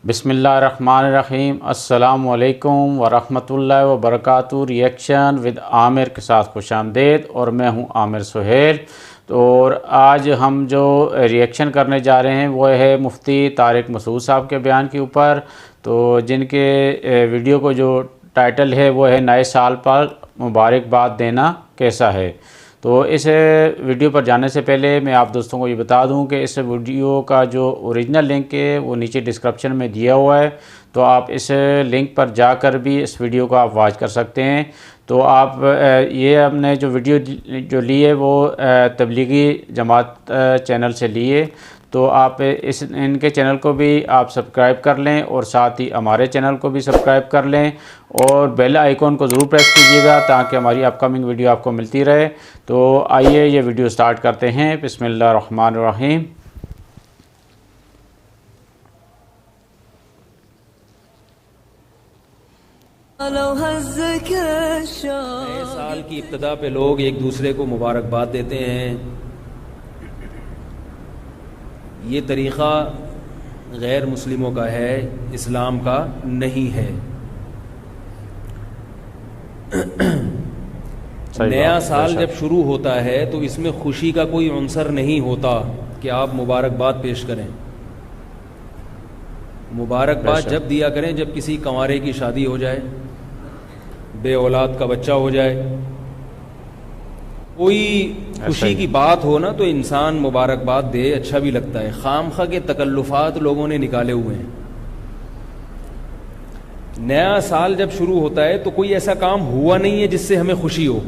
बिस्मिल्लाहिर्रहमानिर्रहीम। अस्सलामु अलैकुम वरहमतुल्लाहि वबरकातुहू। रिएक्शन विद आमिर के साथ खुशामदीद और मैं हूं आमिर सुहेल। तो आज हम जो रिएक्शन करने जा रहे हैं वो है मुफ्ती तारिक मसूद साहब के बयान के ऊपर, तो जिनके वीडियो को जो टाइटल है वो है नए साल पर मुबारकबाद देना कैसा है। तो इस वीडियो पर जाने से पहले मैं आप दोस्तों को ये बता दूं कि इस वीडियो का जो ओरिजिनल लिंक है वो नीचे डिस्क्रिप्शन में दिया हुआ है, तो आप इस लिंक पर जाकर भी इस वीडियो को आप वॉच कर सकते हैं। तो आप ये हमने जो वीडियो जो ली है वो तबलीगी जमात चैनल से लिए, तो आप इनके चैनल को भी आप सब्सक्राइब कर लें और साथ ही हमारे चैनल को भी सब्सक्राइब कर लें और बेल आइकॉन को ज़रूर प्रेस कीजिएगा ताकि हमारी अपकमिंग वीडियो आपको मिलती रहे। तो आइए ये वीडियो स्टार्ट करते हैं। बिस्मिल्लाहिर्रहमानिर्रहीम। नए साल की इब्तिदा पे लोग एक दूसरे को मुबारकबाद देते हैं। ये तरीक़ा गैर मुस्लिमों का है, इस्लाम का नहीं है। नया साल जब शुरू होता है तो इसमें खुशी का कोई अंसर नहीं होता कि आप मुबारकबाद पेश करें। मुबारकबाद जब दिया करें जब किसी कंवारे की शादी हो जाए, बे औलाद का बच्चा हो जाए, कोई खुशी की बात हो ना तो इंसान मुबारकबाद दे, अच्छा भी लगता है। खामखा के तकल्लुफात लोगों ने निकाले हुए हैं। नया साल जब शुरू होता है तो कोई ऐसा काम हुआ नहीं है जिससे हमें खुशी हो,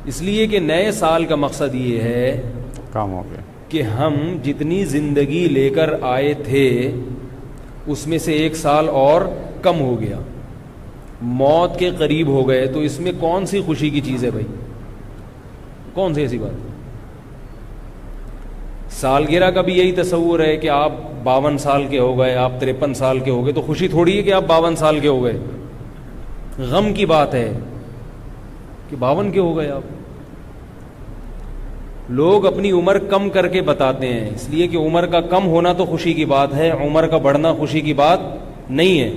इसलिए कि नए साल का मकसद ये है काम हो गया कि हम जितनी जिंदगी लेकर आए थे उसमें से एक साल और कम हो गया, मौत के करीब हो गए। तो इसमें कौन सी खुशी की चीज़ है भाई? कौन सी ऐसी बात? सालगिरह का भी यही तस्वुर है कि आप 52 साल के हो गए, आप 53 साल के हो गए, तो खुशी थोड़ी है कि आप 52 साल के हो गए। गम की बात है कि 52 के हो गए आप। लोग अपनी उम्र कम करके बताते हैं, इसलिए कि उम्र का कम होना तो खुशी की बात है, उम्र का बढ़ना खुशी की बात नहीं है।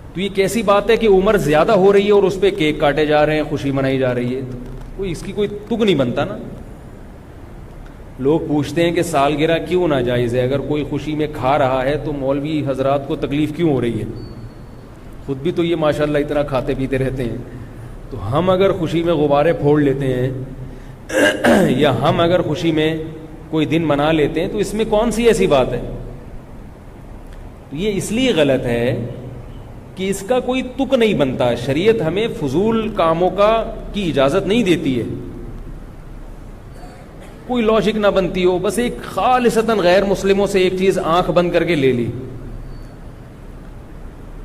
तो ये कैसी बात है कि उम्र ज्यादा हो रही है और उस पर केक काटे जा रहे हैं, खुशी मनाई जा रही है? तो कोई इसकी कोई तुक नहीं बनता ना। लोग पूछते हैं कि सालगिरह क्यों नाजायज़ है? अगर कोई खुशी में खा रहा है तो मौलवी हजरात को तकलीफ क्यों हो रही है? खुद भी तो ये माशाल्लाह इतना खाते पीते रहते हैं। तो हम अगर खुशी में गुब्बारे फोड़ लेते हैं या हम अगर खुशी में कोई दिन मना लेते हैं तो इसमें कौन सी ऐसी बात है? तो ये इसलिए गलत है कि इसका कोई तुक नहीं बनता। शरीयत हमें फजूल कामों की इजाजत नहीं देती है, कोई लॉजिक ना बनती हो, बस एक खालिसतन गैर मुस्लिमों से एक चीज आंख बंद करके ले ली।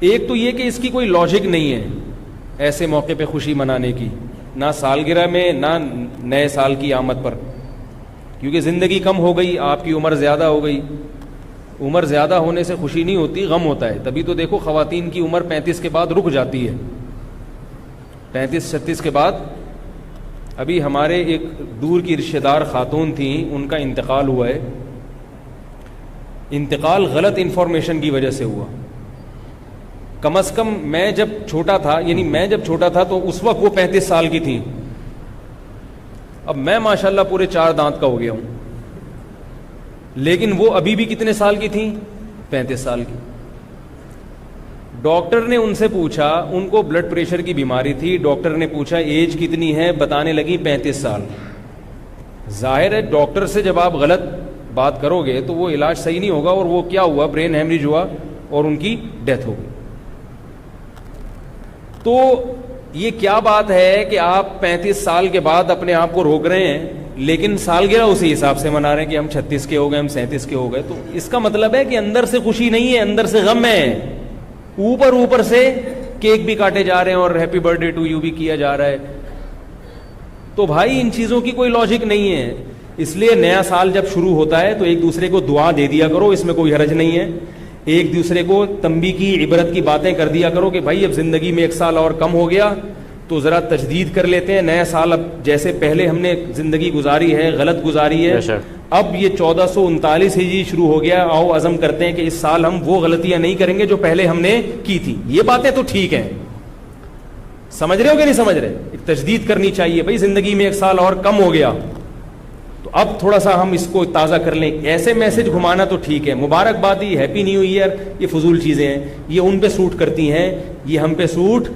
एक तो ये कि इसकी कोई लॉजिक नहीं है ऐसे मौके पे खुशी मनाने की, ना सालगिरह में ना नए साल की आमद पर, क्योंकि जिंदगी कम हो गई, आपकी उम्र ज्यादा हो गई। उम्र ज्यादा होने से खुशी नहीं होती, गम होता है। तभी तो देखो खवातीन की उम्र 35 के बाद रुक जाती है, 35-36 के बाद। अभी हमारे एक दूर की रिश्तेदार खातून थी, उनका इंतकाल हुआ है। इंतकाल गलत इंफॉर्मेशन की वजह से हुआ। कम अज कम मैं जब छोटा था, यानी मैं जब छोटा था तो उस वक्त वो 35 साल की थी। अब मैं माशाल्लाह पूरे 4 दांत का हो गया हूं, लेकिन वो अभी भी कितने साल की थी? 35 साल की। डॉक्टर ने उनसे पूछा, उनको ब्लड प्रेशर की बीमारी थी, डॉक्टर ने पूछा एज कितनी है, बताने लगी 35 साल। जाहिर है डॉक्टर से जब आप गलत बात करोगे तो वो इलाज सही नहीं होगा, और वो क्या हुआ, ब्रेन हेमरेज हुआ और उनकी डेथ हो गई। तो ये क्या बात है कि आप 35 साल के बाद अपने आप को रोक रहे हैं, लेकिन सालगिरह उसी हिसाब से मना रहे हैं कि हम 36 के हो गए, हम 37 के हो गए। तो इसका मतलब है कि अंदर से खुशी नहीं है, अंदर से गम है। ऊपर ऊपर से केक भी काटे जा रहे हैं और हैप्पी बर्थडे टू यू भी किया जा रहा है। तो भाई इन चीजों की कोई लॉजिक नहीं है। इसलिए नया साल जब शुरू होता है तो एक दूसरे को दुआ दे दिया करो, इसमें कोई हरज नहीं है। एक दूसरे को तंबी की, इबरत की बातें कर दिया करो कि भाई अब जिंदगी में एक साल और कम हो गया, तो ज़रा तजदीद कर लेते हैं। नया साल अब जैसे पहले हमने ज़िंदगी गुजारी है, गलत गुजारी है, अब ये 1439 हिजरी शुरू हो गया। आओ अज़म करते हैं कि इस साल हम वो गलतियां नहीं करेंगे जो पहले हमने की थी। ये बातें तो ठीक हैं, समझ रहे हो कि नहीं समझ रहे? एक तजदीद करनी चाहिए भाई, ज़िंदगी में एक साल और कम हो गया तो अब थोड़ा सा हम इसको ताज़ा कर लें। ऐसे मैसेज घुमाना तो ठीक है, मुबारकबादी, हैप्पी न्यू ईयर, ये फजूल चीज़ें हैं, ये उन पे सूट करती हैं, ये हम पे सूट,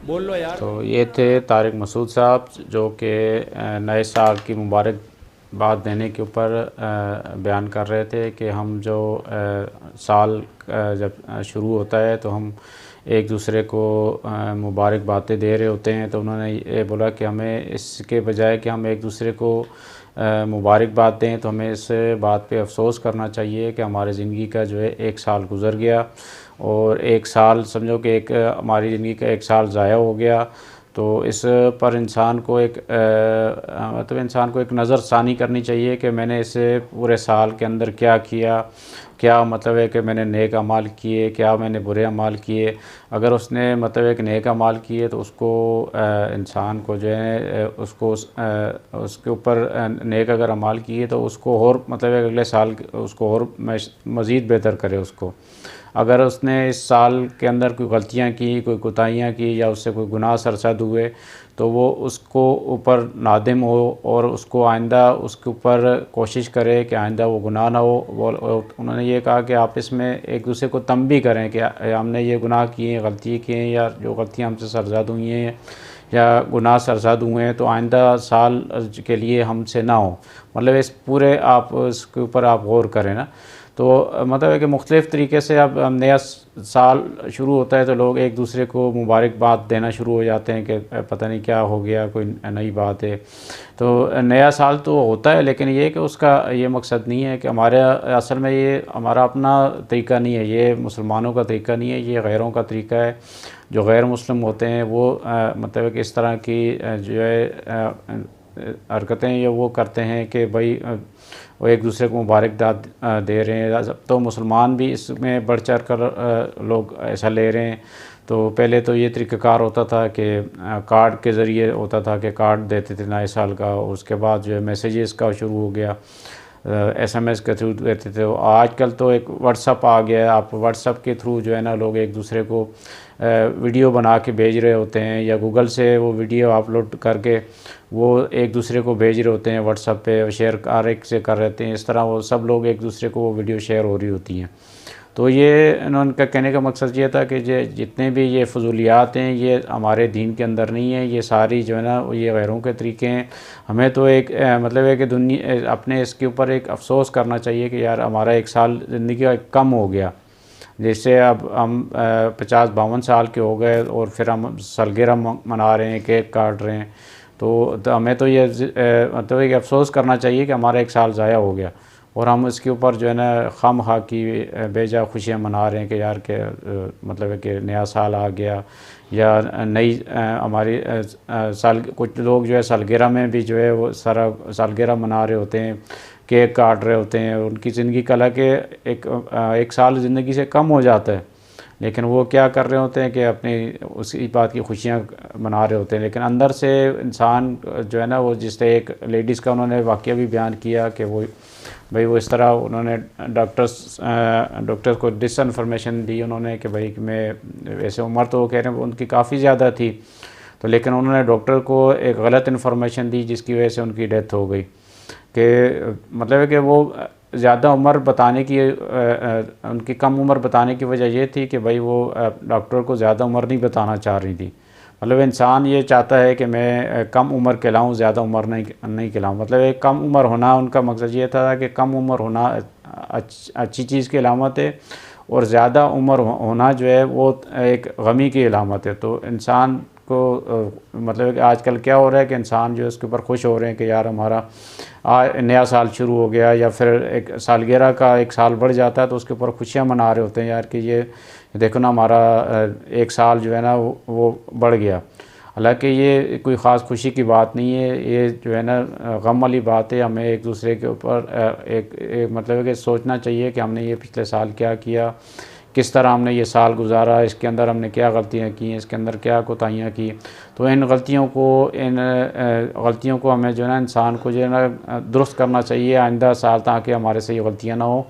बोल लो यार। तो ये थे तारिक मसूद साहब जो कि नए साल की मुबारकबाद देने के ऊपर बयान कर रहे थे कि हम जो साल जब शुरू होता है तो हम एक दूसरे को मुबारकबादें दे रहे होते हैं। तो उन्होंने ये बोला कि हमें इसके बजाय कि हम एक दूसरे को मुबारकबाद दें तो हमें इस बात पे अफसोस करना चाहिए कि हमारी ज़िंदगी का जो है एक साल गुज़र गया और एक साल समझो कि एक हमारी ज़िंदगी का एक साल ज़ाया हो गया। तो इस पर इंसान को एक मतलब इंसान को एक नज़रसानी करनी चाहिए कि मैंने इस पूरे साल के अंदर क्या किया, क्या मतलब है कि मैंने नेक अमाल किए, क्या मैंने बुरे अमाल किए। अगर उसने मतलब एक नेक अमाल किए तो उसको इंसान को जो है उसको उसके ऊपर नेक अगर अमाल किए तो उसको और मतलब अगले साल उसको और मज़ीद बेहतर करे उसको। अगर उसने इस साल के अंदर कोई गलतियाँ की, कोई कोताहियाँ की या उससे कोई गुनाह सरसद हुए तो वो उसको ऊपर नादिम हो और उसको आइंदा उसके ऊपर कोशिश करे कि आइंदा वो गुनाह ना हो। वो उन्होंने ये कहा कि आप इसमें एक दूसरे को तंबी करें कि हमने ये गुनाह किए, गलती किए हैं या जो गलतियाँ हमसे सरसद हुई हैं या गुनाह सरसद हुए हैं तो आइंदा साल के लिए हमसे ना हो। मतलब इस पूरे आप इसके ऊपर आप गौर करें ना। तो मतलब है कि मुख्तलिफ़ तरीके से अब नया साल शुरू होता है तो लोग एक दूसरे को मुबारकबाद देना शुरू हो जाते हैं कि पता नहीं क्या हो गया, कोई नई बात है। तो नया साल तो होता है लेकिन ये कि उसका ये मकसद नहीं है कि हमारे असल में ये हमारा अपना तरीका नहीं है, ये मुसलमानों का तरीका नहीं है, ये गैरों का तरीका है। जो गैर मुस्लिम होते हैं वो मतलब कि इस तरह की जो है हरकतें ये वो करते हैं कि भाई वो एक दूसरे को मुबारकबाद दे रहे हैं। अब तो मुसलमान भी इसमें बढ़ चढ़ कर लोग ऐसा ले रहे हैं। तो पहले तो ये तरीक़ाकार होता था कि कार्ड के ज़रिए होता था कि कार्ड देते थे नए साल का, उसके बाद जो है मैसेजेस का शुरू हो गया, SMS के थ्रू देते थे। आजकल तो एक व्हाट्सअप आ गया है, आप व्हाट्सअप के थ्रू जो है ना लोग एक दूसरे को वीडियो बना के भेज रहे होते हैं या गूगल से वो वीडियो अपलोड करके वो एक दूसरे को भेज रहे होते हैं व्हाट्सअप पे, शेयर हर एक से कर रहे हैं। इस तरह वो सब लोग एक दूसरे को वो वीडियो शेयर हो रही होती हैं। तो ये उनका कहने का मकसद ये था कि जितने भी ये फजूलियात हैं ये हमारे दीन के अंदर नहीं है, ये सारी जो है ना ये गैरों के तरीके हैं। हमें तो एक मतलब है कि दुनिया अपने इसके ऊपर एक अफसोस करना चाहिए कि यार हमारा एक साल ज़िंदगी का कम हो गया। जैसे अब हम 50-52 साल के हो गए और फिर हम सालगिरह मना रहे हैं, केक काट रहे हैं। तो हमें तो ये मतलब एक अफसोस करना चाहिए कि हमारा एक साल ज़ाया हो गया और हम इसके ऊपर जो है ना खामखा की बेजा खुशियाँ मना रहे हैं कि यार के मतलब है कि नया साल आ गया या नई हमारी साल। कुछ लोग जो है सालगिरह में भी जो है वो सारा सालगिरह मना रहे होते हैं, केक काट रहे होते हैं। उनकी ज़िंदगी का हालांकि एक साल ज़िंदगी से कम हो जाता है लेकिन वो क्या कर रहे होते हैं कि अपनी उसी बात की खुशियाँ मना रहे होते हैं। लेकिन अंदर से इंसान जो है ना वो जिससे एक लेडीज़ का उन्होंने वाक़या भी बयान किया कि वो भाई वो इस तरह उन्होंने डॉक्टर्स को डिसइन्फॉर्मेशन दी उन्होंने कि भाई कि मैं वैसे उम्र तो वो कह रहे हैं उनकी काफ़ी ज़्यादा थी तो लेकिन उन्होंने डॉक्टर को एक गलत इन्फॉर्मेशन दी जिसकी वजह से उनकी डेथ हो गई। कि मतलब है कि वो ज़्यादा उम्र बताने की उनकी कम उम्र बताने की वजह ये थी कि भाई वो डॉक्टर को ज़्यादा उम्र नहीं बताना चाह रही थी। मतलब इंसान ये चाहता है कि मैं कम उम्र कहलाऊँ, ज़्यादा उम्र नहीं कहलाऊँ। मतलब एक कम उम्र होना उनका मकसद ये था कि कम उम्र होना अच्छी चीज़ की अलामत है और ज़्यादा उम्र होना जो है वो एक गमी की अलामत है। तो इंसान को मतलब कि आजकल क्या हो रहा है कि इंसान जो है उसके ऊपर खुश हो रहे हैं कि यार हमारा नया साल शुरू हो गया या फिर एक सालगिरह का एक साल बढ़ जाता है तो उसके ऊपर खुशियाँ मना रहे होते हैं यार कि ये देखो ना हमारा एक साल जो है ना वो बढ़ गया। हालांकि ये कोई ख़ास खुशी की बात नहीं है, ये जो है ना गम वाली बात है। हमें एक दूसरे के ऊपर एक मतलब कि सोचना चाहिए कि हमने ये पिछले साल क्या किया, किस तरह हमने ये साल गुजारा, इसके अंदर हमने क्या गलतियाँ की, इसके अंदर क्या कोताहियाँ की। तो इन गलतियों को हमें जो है ना इंसान को जो है ना दुरुस्त करना चाहिए आइंदा साल, ताकि हमारे से ये गलतियाँ ना हो।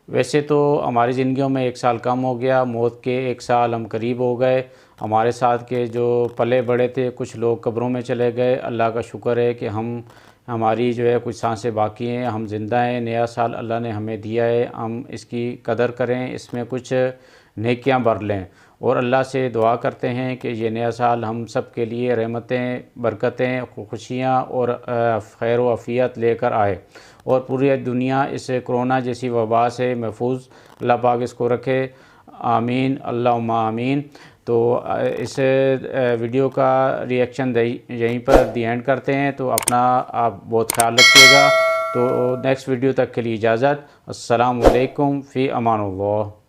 वैसे तो हमारी ज़िंदगियों में 1 साल कम हो गया, मौत के 1 साल हम करीब हो गए। हमारे साथ के जो पले बड़े थे, कुछ लोग कब्रों में चले गए। अल्लाह का शुक्र है कि हमारी जो है कुछ सांसें बाकी हैं, हम ज़िंदा हैं। नया साल अल्लाह ने हमें दिया है, हम इसकी कदर करें, इसमें कुछ नेकियां भर लें और अल्लाह से दुआ करते हैं कि ये नया साल हम सब के लिए रहमतें, बरकतें, खुशियाँ और खैर व आफ़ियत लेकर आए और पूरी दुनिया इस कोरोना जैसी वबा से महफूज अल्लाह पाक इसको रखे। आमीन, अल्लाहुम्मा आमीन। तो इस वीडियो का रिएक्शन यहीं पर दी एंड करते हैं। तो अपना आप बहुत ख्याल रखिएगा। तो नेक्स्ट वीडियो तक के लिए इजाज़त। अस्सलामु अलैकुम फ़ी अमानुल्लाह।